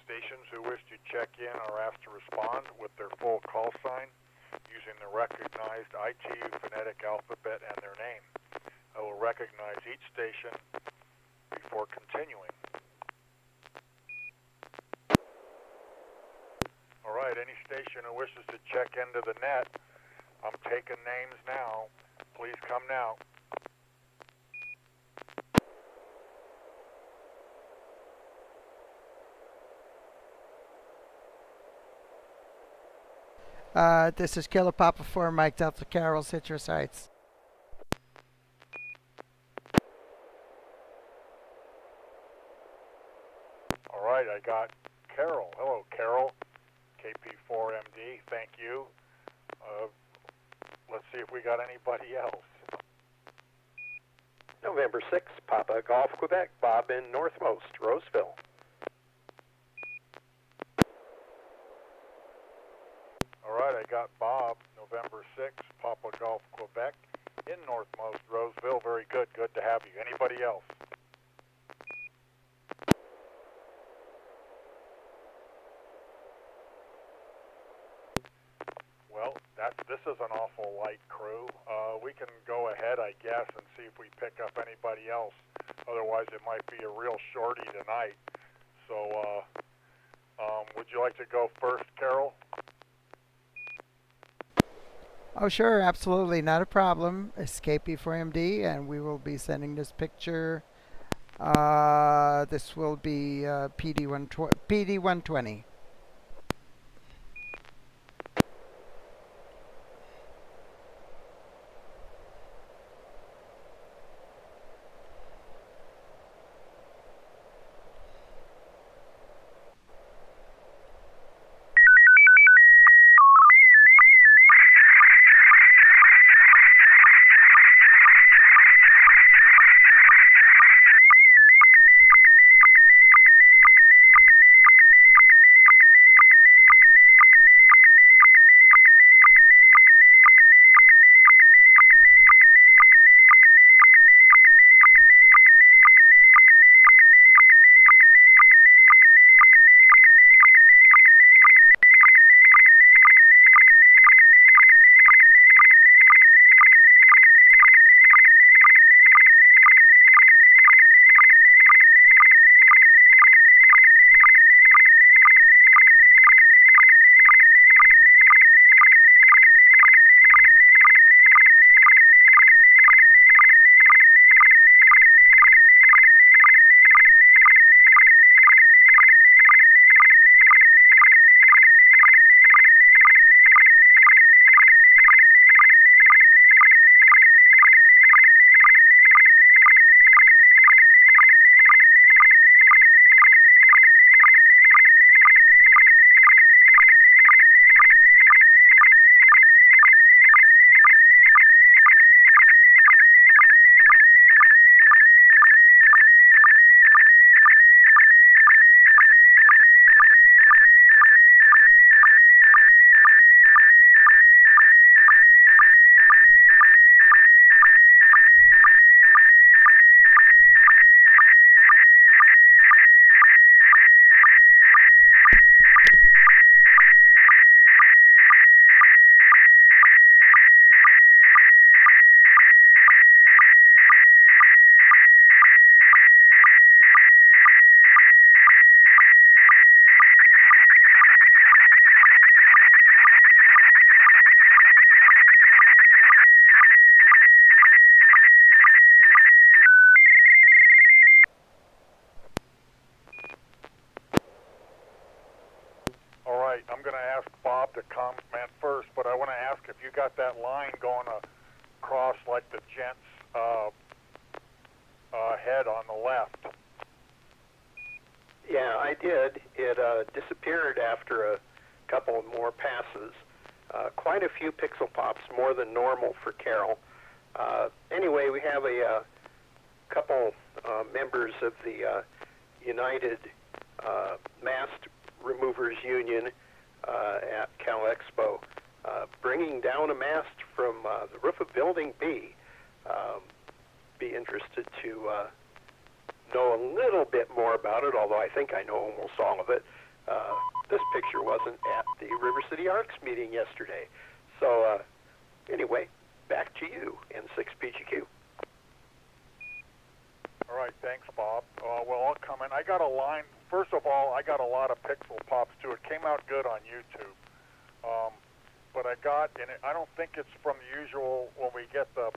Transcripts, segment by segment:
Stations who wish to check in are asked to respond with their full call sign using the recognized ITU phonetic alphabet and their name. I will recognize each station before continuing. All right, any station who wishes to check into the net, I'm taking names now. Please come now. This is Killer Papa 4, Mike Delta Carroll, Citrus Heights. All right, I got Carol. Hello, Carol. KP4MD, thank you. Let's see if we got anybody else. November 6, Papa Golf, Quebec, Bob in Northmost, Roseville. All right, I got Bob, November 6, Papa Golf, Quebec, in Northmost, Roseville. Very good. Good to have you. Anybody else? Well, this is an awful light crew. We can go ahead, I guess, and see if we pick up anybody else. Otherwise, it might be a real shorty tonight. So, would you like to go first, Carol? Oh, sure, absolutely, not a problem. Escapee for MD, and we will be sending this picture. This will be PD120. I'm going to ask Bob to comment first, but I want to ask if you got that line going across like the gent's head on the left. Yeah, I did. It disappeared after a couple more passes. Quite a few pixel pops, more than normal for Carol. Anyway, we have a couple members of the United Mast Removers Union at Cal Expo bringing down a mast from the roof of Building B. Be interested to know a little bit more about it, although I think I know almost all of it. This picture wasn't at the River City Arts meeting yesterday. So anyway, back to you, N6PGQ. All right, thanks, Bob. Well, I'll comment. I got a line. First of all, I got a lot of pixel pops too. It came out good on YouTube. But I got, and I don't think it's from the usual when we get the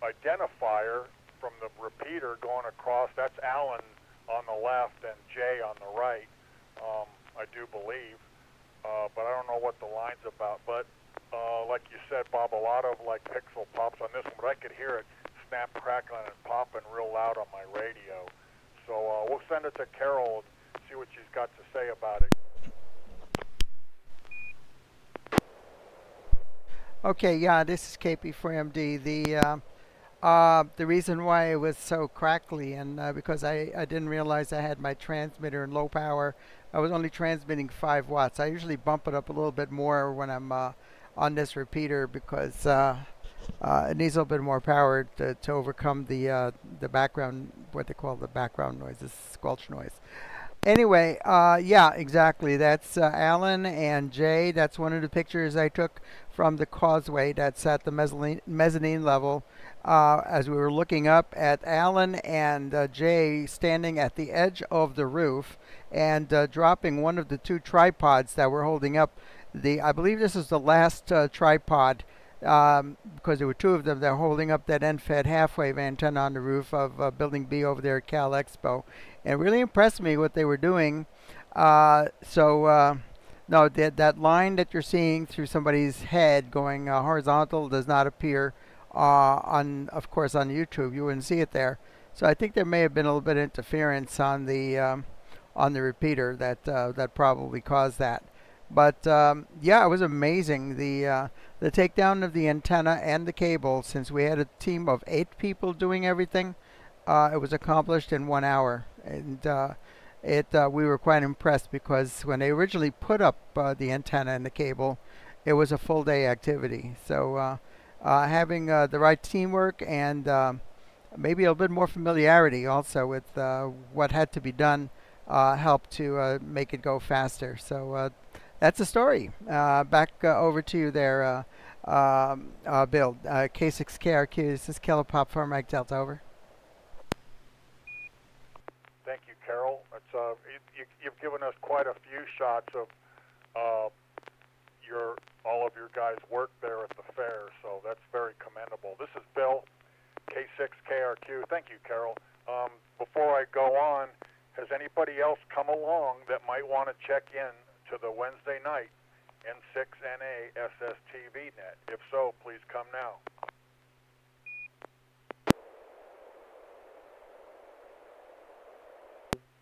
identifier from the repeater going across. That's Alan on the left and Jay on the right, I do believe. But I don't know what the line's about. But like you said, Bob, a lot of like pixel pops on this one, but I could hear it snap, crackling, and popping real loud on my radio. So we'll send it to Carol and see what she's got to say about it. Okay, yeah, this is KP4MD. The reason why it was so crackly and because I didn't realize I had my transmitter in low power. I was only transmitting 5 watts. I usually bump it up a little bit more when I'm on this repeater because it needs a little bit more power to overcome the background, what they call the background noise, the squelch noise. Anyway, yeah, exactly. That's Alan and Jay. That's one of the pictures I took from the causeway that's at the mezzanine level. As we were looking up at Alan and Jay standing at the edge of the roof and dropping one of the 2 tripods that were holding up I believe this is the last tripod because there were 2 of them that were holding up that end-fed half-wave antenna on the roof of Building B over there at Cal Expo. And really impressed me what they were doing. No, that line that you're seeing through somebody's head going horizontal does not appear of course, on YouTube. You wouldn't see it there. So I think there may have been a little bit of interference on the repeater that probably caused that. But yeah, it was amazing. The takedown of the antenna and the cable, since we had a team of 8 people doing everything, it was accomplished in 1 hour. And we were quite impressed because when they originally put up the antenna and the cable, it was a full day activity. So having the right teamwork and maybe a little bit more familiarity also with what had to be done helped to make it go faster. So that's the story. Back over to you there, Bill. K6KRQ, this is Kilo Pop for Mike Delta, over. Thank you, Carol. It's you've given us quite a few shots of all of your guys' work there at the fair, so that's very commendable. This is Bill, K6KRQ. Thank you, Carol. Before I go on, has anybody else come along that might want to check in to the Wednesday night N6NA SSTV Net? If so, please come now.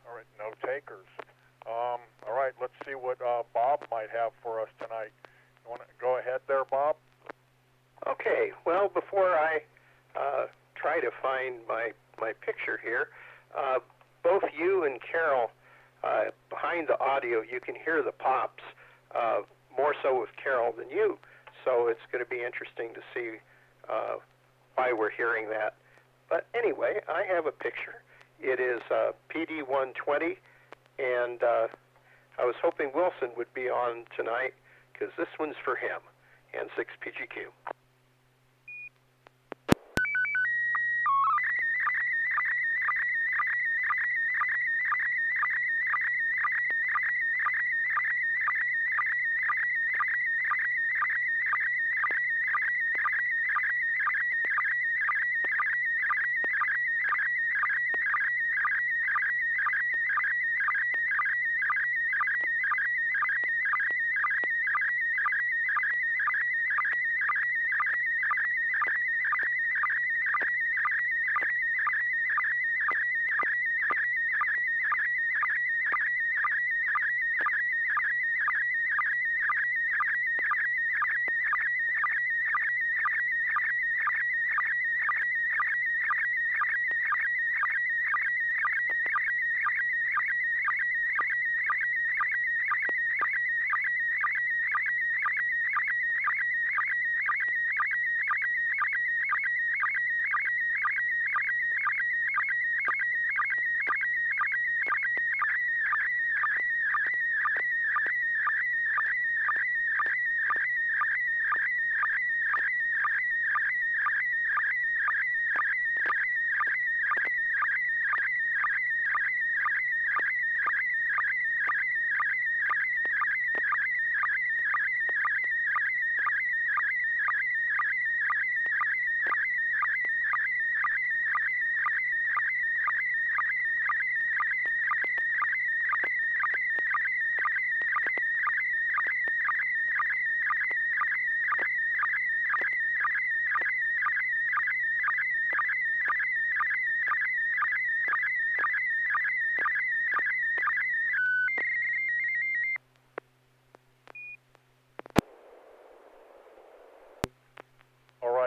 All right, no takers. All right, let's see what Bob might have for us tonight. You want to go ahead there, Bob? Okay, well, before I try to find my picture here, both you and Carol, behind the audio, you can hear the pops, more so with Carol than you. So it's going to be interesting to see why we're hearing that. But anyway, I have a picture. It is PD120, and I was hoping Wilson would be on tonight because this one's for him, N6PGQ.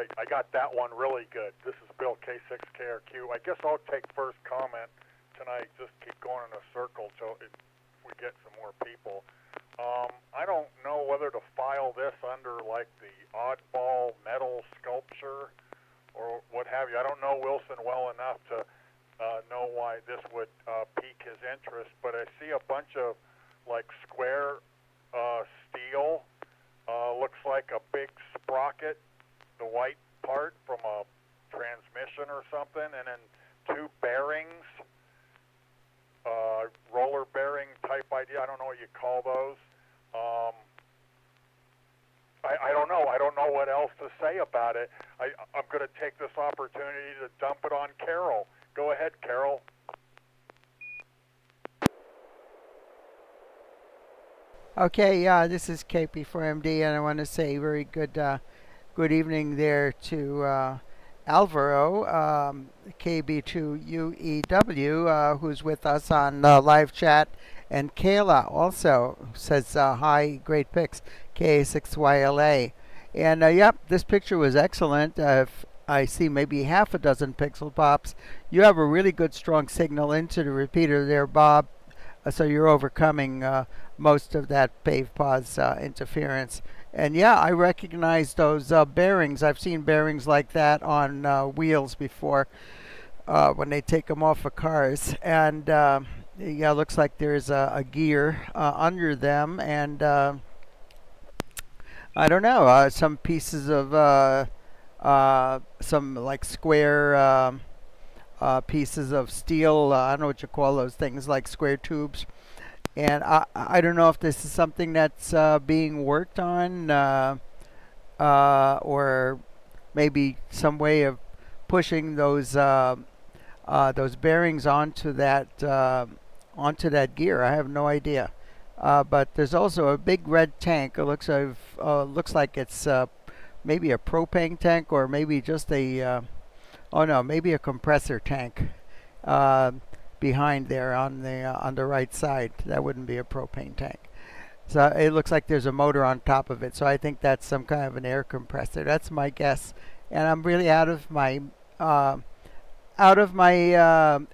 right. I got that one really good. This is Bill K6KRQ. I guess I'll take first comment tonight. Just keep going in a circle till we get some more people. I don't know whether to file this under like the oddball metal sculpture or what have you. I don't know Wilson well enough to know why this would pique his interest, but I see a bunch of like square steel. Looks like a big sprocket, the white part from a transmission or something, and then two bearings, roller bearing type idea. I don't know what you call those. I don't know. I don't know what else to say about it. I'm going to take this opportunity to dump it on Carol. Go ahead, Carol. Okay, yeah, this is KP4MD, and I want to say very good evening there to Alvaro, KB2UEW, who's with us on live chat, and Kayla also says hi, great pics, KA6YLA. And yep, this picture was excellent. If I see maybe half a dozen pixel pops, you have a really good strong signal into the repeater there, Bob. So you're overcoming most of that pave pause interference. And yeah, I recognize those bearings. I've seen bearings like that on wheels before when they take them off of cars. And yeah, looks like there's a gear under them. And I don't know, some pieces of some like square pieces of steel. I don't know what you call those things, like square tubes. And I don't know if this is something that's being worked on or maybe some way of pushing those bearings onto that gear. I have no idea. But there's also a big red tank. It looks like it's maybe a propane tank or maybe just a oh no, maybe a compressor tank behind there on the right side. That wouldn't be a propane tank. So it looks like there's a motor on top of it. So I think that's some kind of an air compressor. That's my guess. And I'm really out of my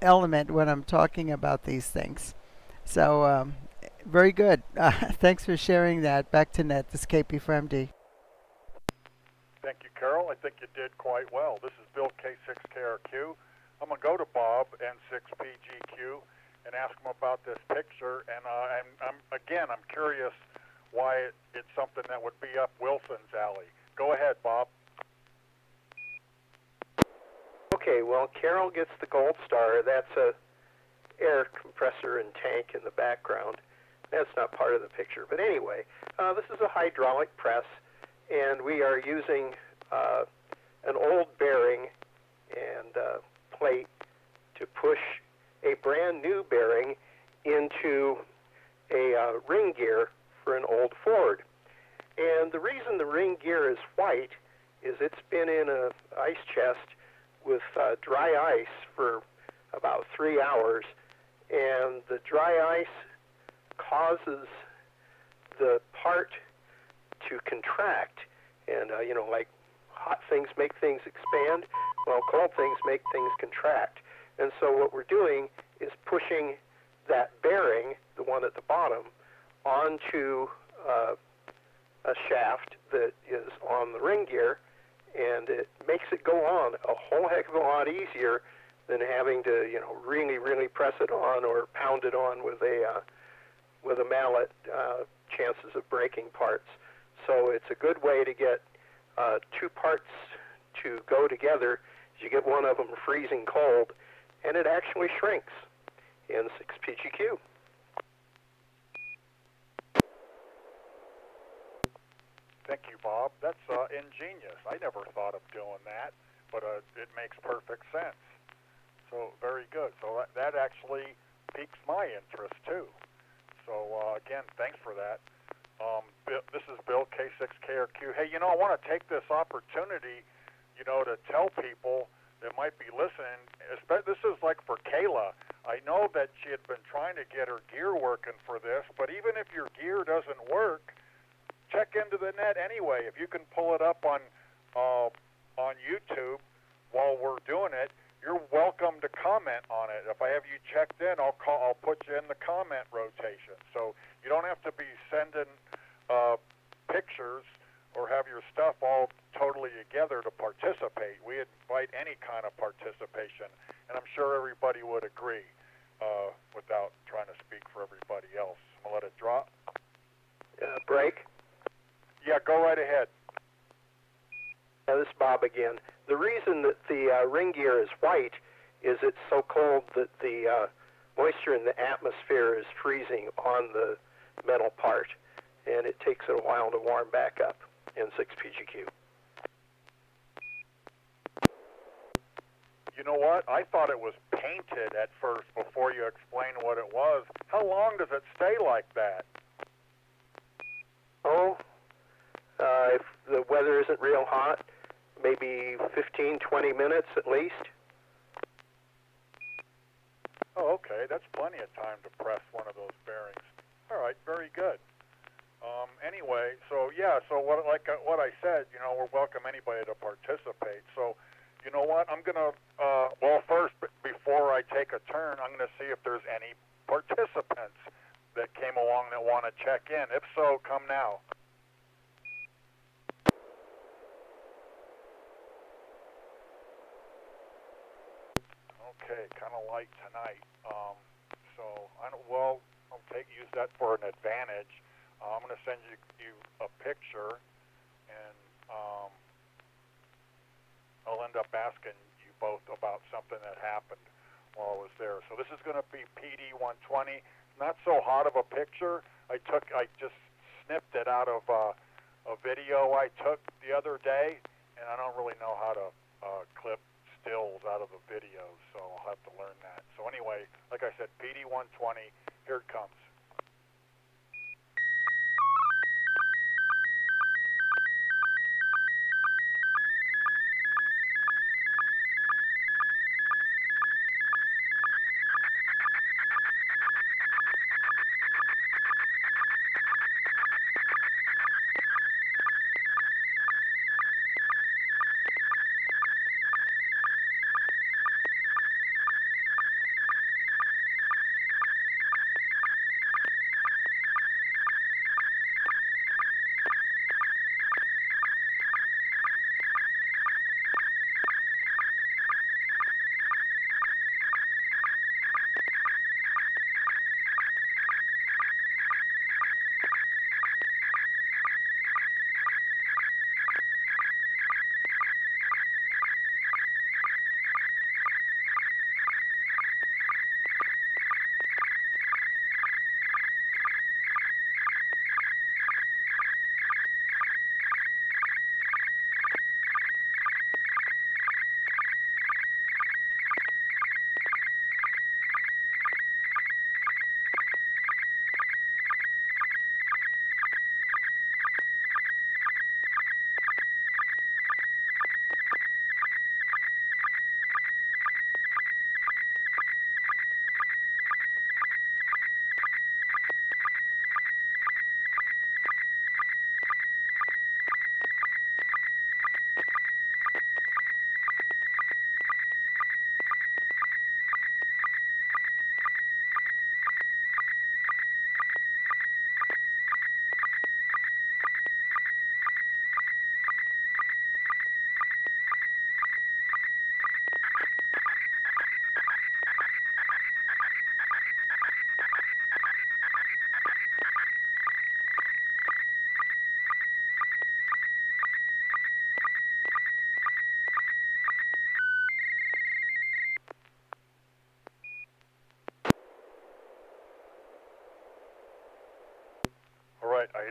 element when I'm talking about these things. So very good. Thanks for sharing that. Back to Net. This is KP for MD. Thank you, Carol. I think you did quite well. This is Bill K6KRQ. I'm going to go to Bob, N6PGQ, and ask him about this picture. And I'm curious why it's something that would be up Wilson's alley. Go ahead, Bob. Okay, well, Carol gets the gold star. That's a air compressor and tank in the background. That's not part of the picture. But anyway, this is a hydraulic press, and we are using an old bearing and plate to push a brand new bearing into a ring gear for an old Ford. And the reason the ring gear is white is it's been in an ice chest with dry ice for about 3 hours, and the dry ice causes the part to contract. And like hot things make things expand, well, cold things make things contract. And so what we're doing is pushing that bearing, the one at the bottom, onto a shaft that is on the ring gear, and it makes it go on a whole heck of a lot easier than having to, really, really press it on or pound it on with a mallet. Chances of breaking parts. So it's a good way to get two parts to go together. You get one of them freezing cold, and it actually shrinks in 6PGQ. Thank you, Bob. That's ingenious. I never thought of doing that, but it makes perfect sense. So very good. So that actually piques my interest, too. So, again, thanks for that. This is Bill, K6KRQ. Hey, I want to take this opportunity, to tell people that might be listening. This is like for Kayla. I know that she had been trying to get her gear working for this, but even if your gear doesn't work, check into the net anyway. If you can pull it up on on YouTube while we're doing it, you're welcome to comment on it. If I have you checked in, I'll put you in the comment rotation. So you don't have to be sending pictures or have your stuff all totally together to participate. We invite any kind of participation, and I'm sure everybody would agree without trying to speak for everybody else. I'm going to let it drop. Break? Yeah, go right ahead. This is Bob again. The reason that the ring gear is white is it's so cold that the moisture in the atmosphere is freezing on the metal part, and it takes it a while to warm back up. N6PGQ. You know what? I thought it was painted at first before you explained what it was. How long does it stay like that? Oh, if the weather isn't real hot, maybe 15, 20 minutes at least. Oh, okay. That's plenty of time to press one of those bearings. All right, very good. Anyway, so yeah, so what I said, you know, we'll welcome anybody to participate. So, you know what? I'm gonna well, first, before I take a turn, I'm gonna see if there's any participants that came along that want to check in. If so, come now. Okay, kind of light tonight. So I'll use that for an advantage. I'm going to send you a picture, and I'll end up asking you both about something that happened while I was there. So this is going to be PD 120. Not so hot of a picture. I just snipped it out of a video I took the other day, and I don't really know how to clip stills out of the video, so I'll have to learn that. So anyway, like I said, PD 120, here it comes.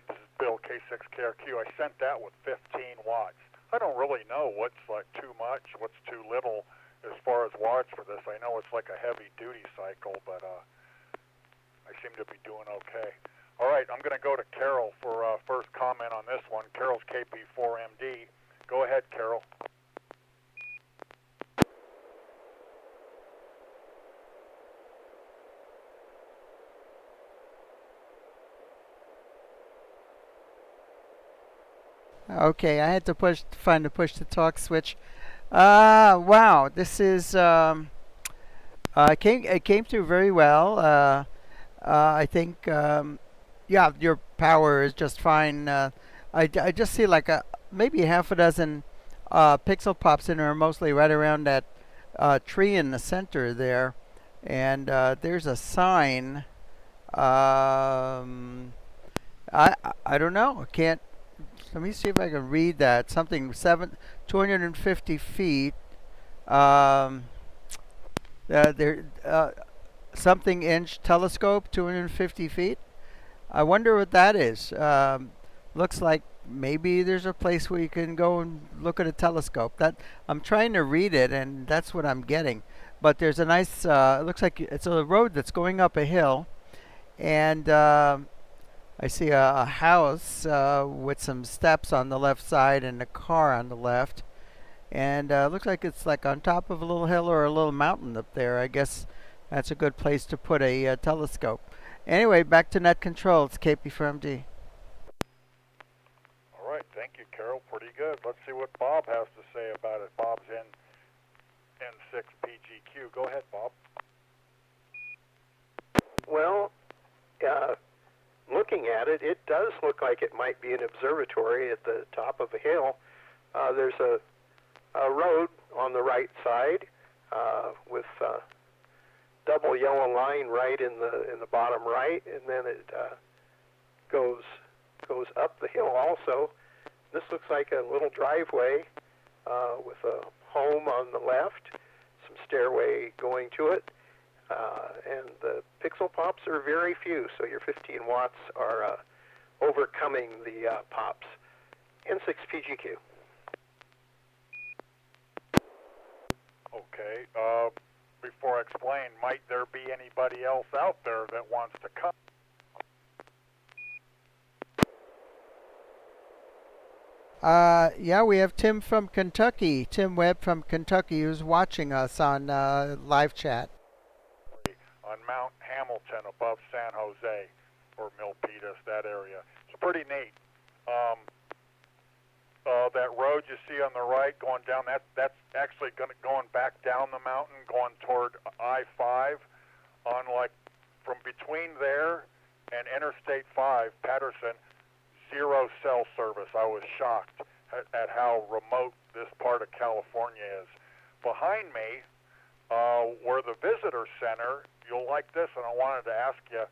This is Bill, K6KRQ. I sent that with 15 watts. I don't really know what's like too much, what's too little as far as watts for this. I know it's like a heavy-duty cycle, but I seem to be doing okay. All right, I'm going to go to Carol for first comment on this one. Carol's KP4MD. Go ahead, Carol. Okay, I had to find the push to talk switch. Wow, this is it came through very well. I think yeah, your power is just fine. I just see like maybe half a dozen pixel pops in there, mostly right around that tree in the center there, and there's a sign. Um, I don't know. I can't. Let me see if I can read that. Something 250 feet. Um, there something inch telescope, 250 feet. I wonder what that is. Looks like maybe there's a place where you can go and look at a telescope. That I'm trying to read it, and that's what I'm getting. But there's a nice. It looks like it's a road that's going up a hill, and I see a house with some steps on the left side and a car on the left. And looks like it's like on top of a little hill or a little mountain up there. I guess that's a good place to put a telescope. Anyway, back to net control. It's KP for MD. All right, thank you, Carol. Pretty good. Let's see what Bob has to say about it. Bob's in N6 PGQ. Go ahead, Bob. Well, looking at it, it does look like it might be an observatory at the top of a hill. There's a road on the right side with double yellow line right in the bottom right, and then it goes up the hill also. This looks like a little driveway with a home on the left, some stairway going to it, and the pixel pops are very few, so your 15 watts are overcoming the pops. N6 PGQ. Okay. Before I explain, might there be anybody else out there that wants to come? Yeah, we have Tim from Kentucky, Tim Webb from Kentucky, who's watching us on live chat. On Mount Hamilton above San Jose or Milpitas, that area. It's pretty neat. That road you see on the right going down, that's actually going back down the mountain, going toward I-5 on like from between there and Interstate 5, Patterson, zero cell service. I was shocked at how remote this part of California is. Behind me, where the visitor center, you'll like this, and I wanted to ask you,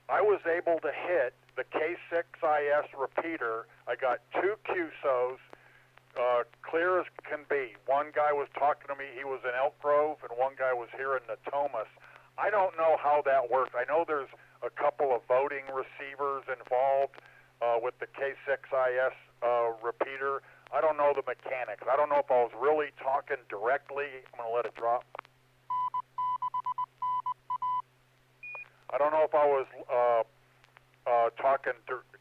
I was able to hit the K6IS repeater. I got two QSOs, clear as can be. One guy was talking to me, he was in Elk Grove, and one guy was here in Natomas. I don't know how that works. I know there's a couple of voting receivers involved with the K6IS repeater. I don't know the mechanics. I don't know if I was really talking directly. I'm going to let it drop. I don't know if I was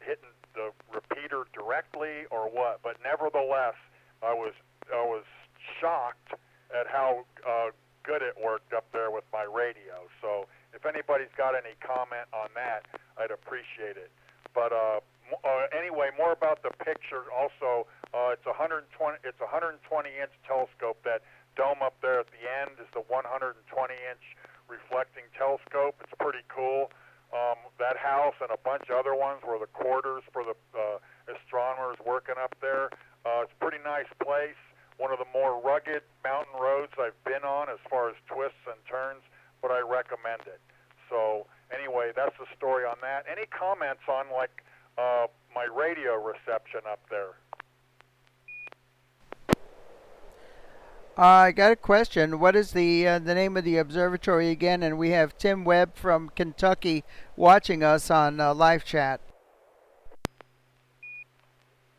hitting the repeater directly or what, but nevertheless, I was shocked at how good it worked up there with my radio. So if anybody's got any comment on that, I'd appreciate it. But anyway, more about the picture. Also, it's 120 inch telescope. That dome up there at the end is the 120 inch reflecting telescope. It's pretty cool. That house and a bunch of other ones were the quarters for the astronomers working up there. It's a pretty nice place. One of the more rugged mountain roads I've been on as far as twists and turns, but I recommend it. So anyway, that's the story on that. Any comments on like my radio reception up there? I got a question. What is the name of the observatory again? And we have Tim Webb from Kentucky watching us on live chat.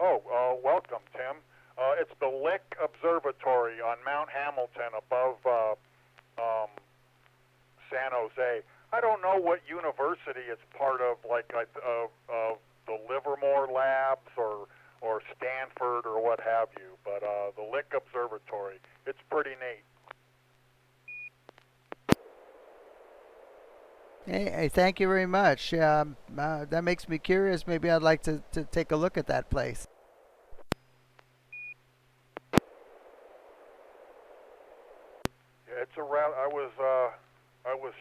Oh, welcome, Tim. It's the Lick Observatory on Mount Hamilton above San Jose. I don't know what university it's part of, like the Livermore Labs or Stanford or what have you, but the Lick Observatory, it's pretty neat. Hey, thank you very much. That makes me curious. Maybe I'd like to take a look at that place.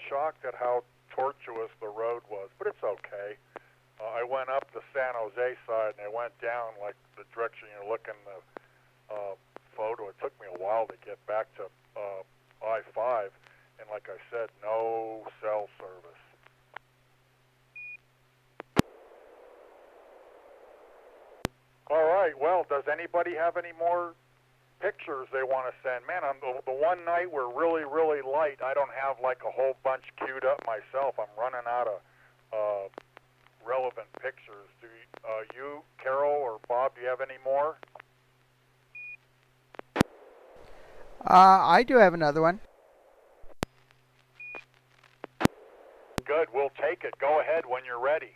shocked at how tortuous the road was, but it's okay. I went up the San Jose side, and I went down like the direction you're looking the photo. It took me a while to get back to I-5, and like I said, no cell service. All right, well, does anybody have any more pictures they want to send? Man, on the one night we're really, really light, I don't have like a whole bunch queued up myself. I'm running out of relevant pictures. Do you, Carol, or Bob, do you have any more? I do have another one. Good, we'll take it. Go ahead when you're ready.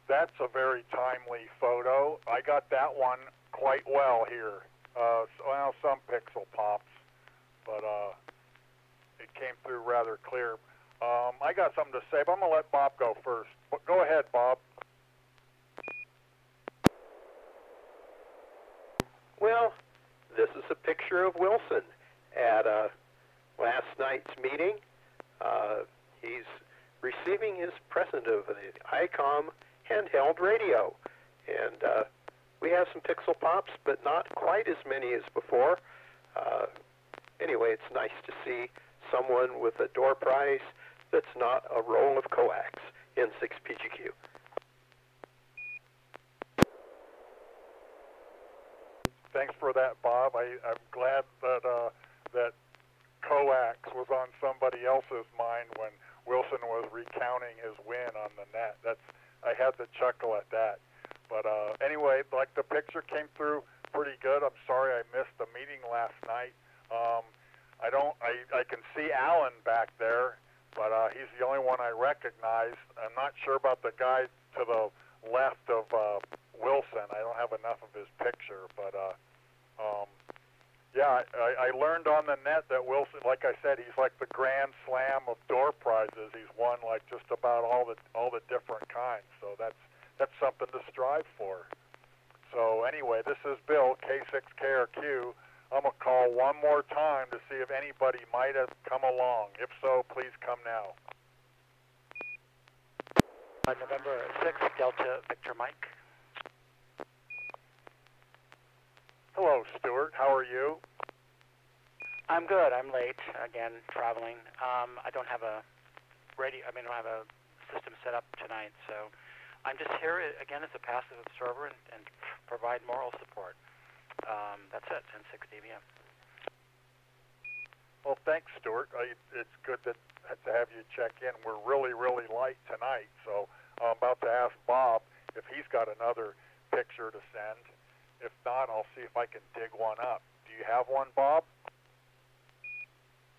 That's a very timely photo. I got that one quite well here. Well, some pixel pops, but it came through rather clear. I got something to say, but I'm going to let Bob go first. Go ahead, Bob. Well, this is a picture of Wilson at last night's meeting. He's receiving his present of an ICOM handheld radio. And we have some pixel pops, but not quite as many as before. Anyway, it's nice to see someone with a door prize that's not a roll of coax N6 PGQ. Thanks for that, Bob. I'm glad that that coax was on somebody else's mind when Wilson was recounting his win on the net. I had to chuckle at that. But anyway, like the picture came through pretty good. I'm sorry I missed the meeting last night. I can see Alan back there, but he's the only one I recognize. I'm not sure about the guy to the left of Wilson. I don't have enough of his picture, but yeah, I learned on the net that Wilson, like I said, he's like the grand slam of door prizes. He's won like just about all the different kinds. So that's something to strive for. So anyway, this is Bill, K6KRQ. I'm going to call one more time to see if anybody might have come along. If so, please come now. November 6th, Delta Victor Mike. Hello, Stuart. How are you? I'm good. I'm late. Again, traveling. I don't have a I don't have a system set up tonight, so I'm just here again as a passive observer and provide moral support. That's it. N6NA. Well, thanks, Stuart. It's good to have you check in. We're really, really light tonight, so I'm about to ask Bob if he's got another picture to send. If not, I'll see if I can dig one up. Do you have one, Bob?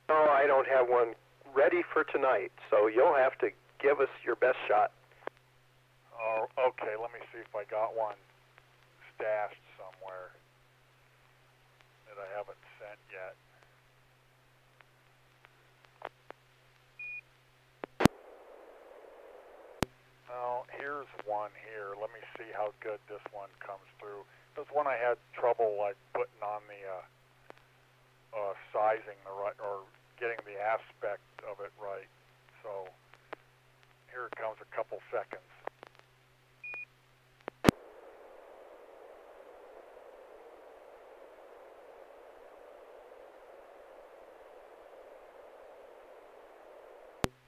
No, I don't have one ready for tonight, so you'll have to give us your best shot. Oh, okay. Let me see if I got one stashed somewhere that I haven't sent yet. Oh, here's one here. Let me see how good this one comes through. This one I had trouble like putting on the sizing the right or getting the aspect of it right. So here it comes, a couple seconds.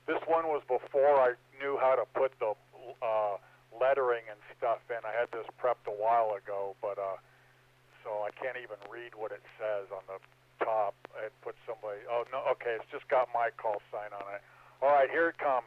This one was before I knew how to put the lettering and stuff in. I had this prepped a while ago, but so I can't even read what it says on the top. I had put somebody, oh no, okay, it's just got my call sign on it. All right, here it comes.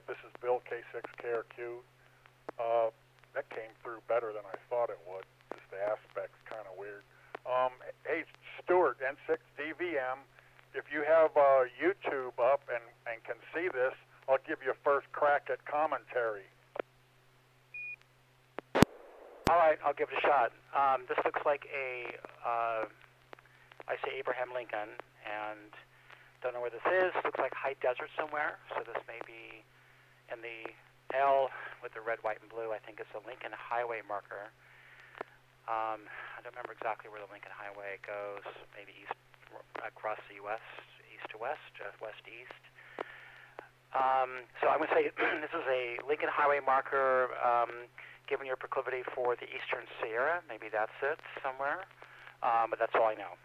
This is Bill, K6KRQ. That came through better than I thought it would. Just the aspect's kind of weird. Hey, Stuart, N6DVM, if you have YouTube up and can see this, I'll give you a first crack at commentary. All right, I'll give it a shot. This looks like I say Abraham Lincoln, and don't know where this is. Looks like high desert somewhere, so this may be in the L with the red, white, and blue. I think it's a Lincoln Highway marker. I don't remember exactly where the Lincoln Highway goes, maybe east across the U.S., east to west, west to east. So I'm going to say this is a Lincoln Highway marker given your proclivity for the Eastern Sierra, maybe that's it somewhere. But that's all I know.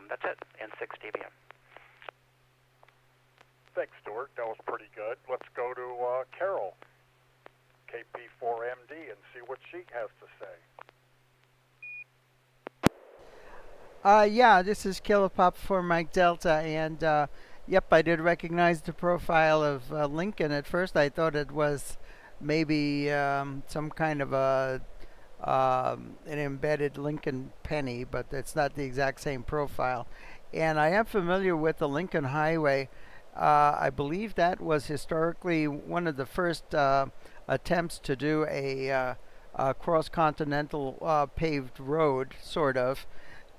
That's it. N6STV. Thanks, Stuart. That was pretty good. Let's go to Carol, KP4MD, and see what she has to say. Yeah, this is Kilopop for Mike Delta, and yep, I did recognize the profile of Lincoln. At first, I thought it was maybe some kind of an embedded Lincoln penny, but it's not the exact same profile. And I am familiar with the Lincoln Highway. I believe that was historically one of the first attempts to do a cross-continental paved road, sort of.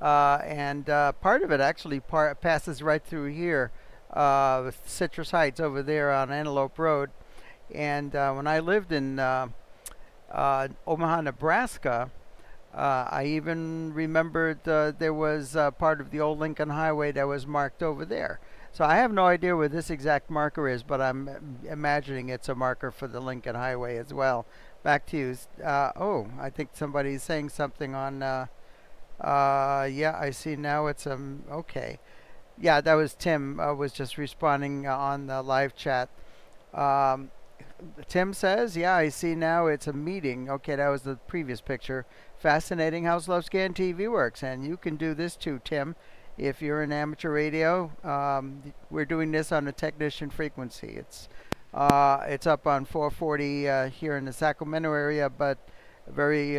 And part of it actually passes right through here, Citrus Heights over there on Antelope Road. And when I lived in Omaha, Nebraska, I even remembered there was part of the old Lincoln Highway that was marked over there. So I have no idea where this exact marker is, but I'm imagining it's a marker for the Lincoln Highway as well. Back to you. Oh, I think somebody's saying something on... yeah, I see now it's okay. Yeah, that was Tim was just responding on the live chat. Tim says, yeah, I see now it's a meeting. Okay, that was the previous picture. Fascinating how SlopScan TV works, and you can do this too, Tim. If you're in amateur radio, we're doing this on a technician frequency. It's up on 440 here in the Sacramento area, but very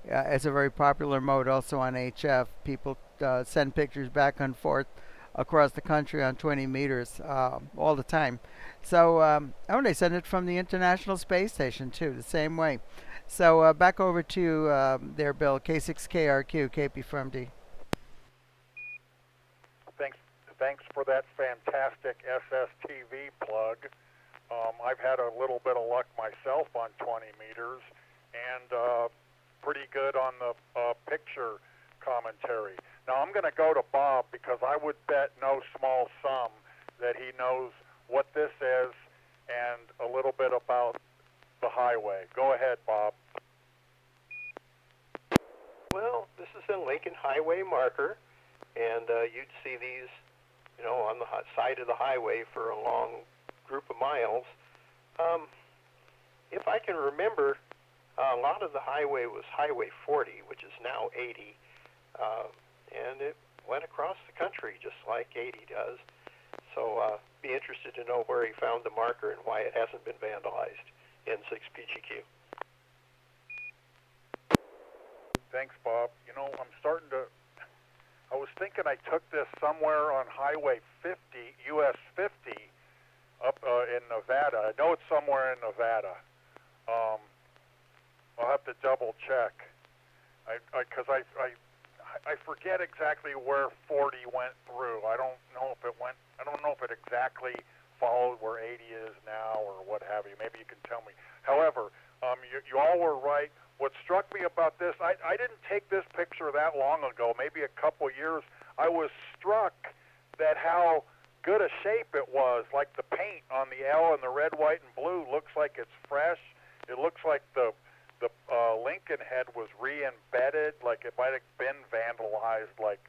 it's a very popular mode also on HF. People send pictures back and forth across the country on 20 meters all the time. So they send it from the International Space Station too, the same way. So back over to there, Bill, K6KRQ, KP4MD. Thanks for that fantastic SSTV plug. I've had a little bit of luck myself on 20 meters, and pretty good on the picture commentary. Now I'm going to go to Bob, because I would bet no small sum that he knows what this is and a little bit about the highway. Go ahead, Bob. Well, this is a Lincoln Highway marker, and you'd see these, on the side of the highway for a long group of miles. If I can remember, a lot of the highway was Highway 40, which is now 80, and it went across the country just like 80 does. So be interested to know where he found the marker and why it hasn't been vandalized. N6PGQ. Thanks, Bob. I was thinking I took this somewhere on Highway 50, US 50, up in Nevada. I know it's somewhere in Nevada. I'll have to double check, because I forget exactly where 40 went through. I don't know if it exactly followed where 80 is now or what have you. Maybe you can tell me. However, you all were right. What struck me about this, I didn't take this picture that long ago, maybe a couple years. I was struck that how good a shape it was. Like the paint on the L and the red, white, and blue looks like it's fresh. It looks like the Lincoln head was re-embedded, like it might have been vandalized, like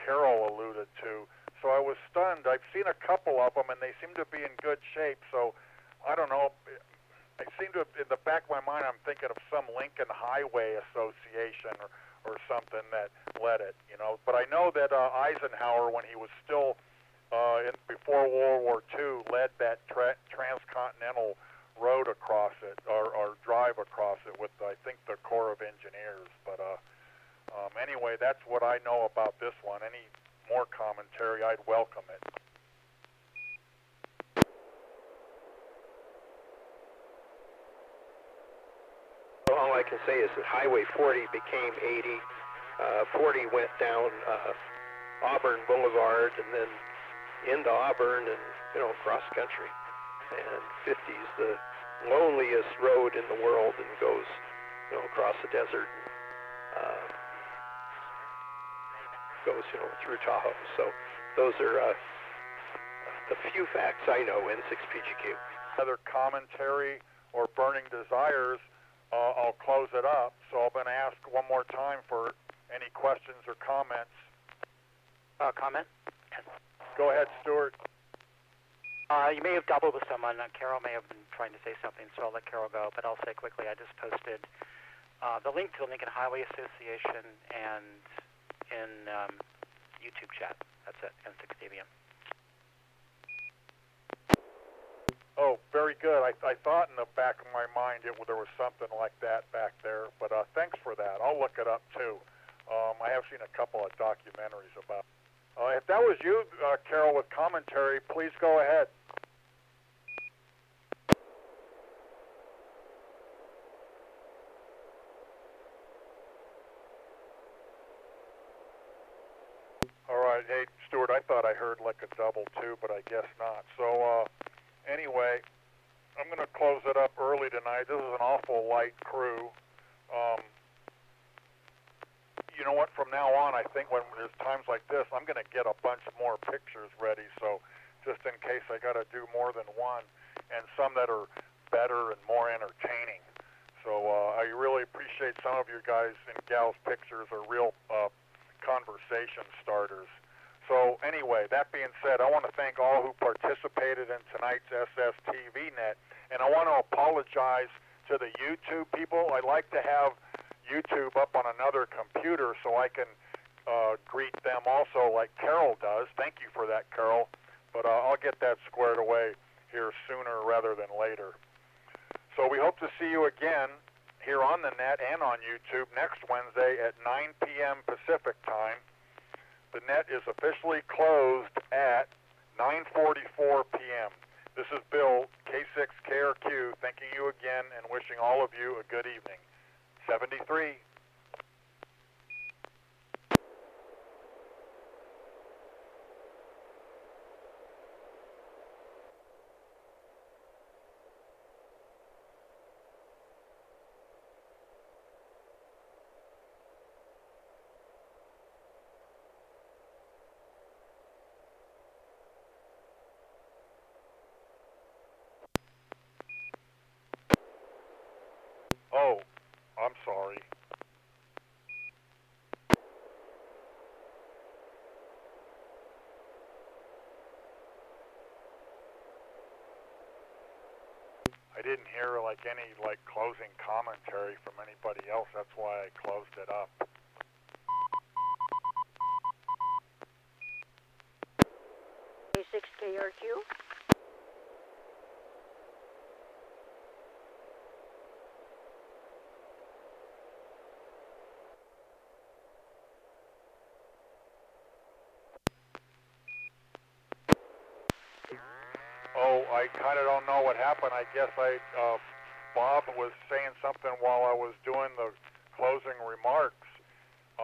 Carol alluded to. So I was stunned. I've seen a couple of them, and they seem to be in good shape. So I don't know. I seem to, in the back of my mind, I'm thinking of some Lincoln Highway Association or something that led it, But I know that Eisenhower, when he was still before World War II, led that transcontinental road across it, or drive across it with, I think, the Corps of Engineers. But anyway, that's what I know about this one. Any more commentary, I'd welcome it. All I can say is that Highway 40 became 80. 40 went down Auburn Boulevard and then into Auburn and, across country. And 50 is the loneliest road in the world and goes, across the desert and goes, through Tahoe. So those are the few facts I know in N6PGQ. Other commentary or burning desires, I'll close it up. So I'm going to ask one more time for any questions or comments. Comment? Go ahead, Stuart. You may have doubled with someone. Carol may have been trying to say something, so I'll let Carol go. But I'll say quickly, I just posted the link to the Lincoln Highway Association and in YouTube chat. That's it, N6TVN. Oh, very good. I thought in the back of my mind there was something like that back there, but thanks for that. I'll look it up too. I have seen a couple of documentaries about. If that was you, Carol, with commentary, please go ahead. All right. Hey, Stuart, I thought I heard like a double too, but I guess not. So anyway, I'm going to close it up early tonight. This is an awful light crew. You know what? From now on, I think when there's times like this, I'm going to get a bunch more pictures ready. So just in case I got to do more than one, and some that are better and more entertaining. So I really appreciate some of you guys and gals' pictures are real conversation starters. So anyway, that being said, I want to thank all who participated in tonight's SSTV Net, and I want to apologize to the YouTube people. I'd like to have YouTube up on another computer so I can greet them also like Carol does. Thank you for that, Carol. But I'll get that squared away here sooner rather than later. So we hope to see you again here on the net and on YouTube next Wednesday at 9 p.m. Pacific time. The net is officially closed at 9:44 p.m. This is Bill, K6KRQ, thanking you again and wishing all of you a good evening. 73. Oh, I'm sorry. I didn't hear any closing commentary from anybody else. That's why I closed it up. K6KRQ. Oh, I kind of don't know what happened. I guess Bob was saying something while I was doing the closing remarks.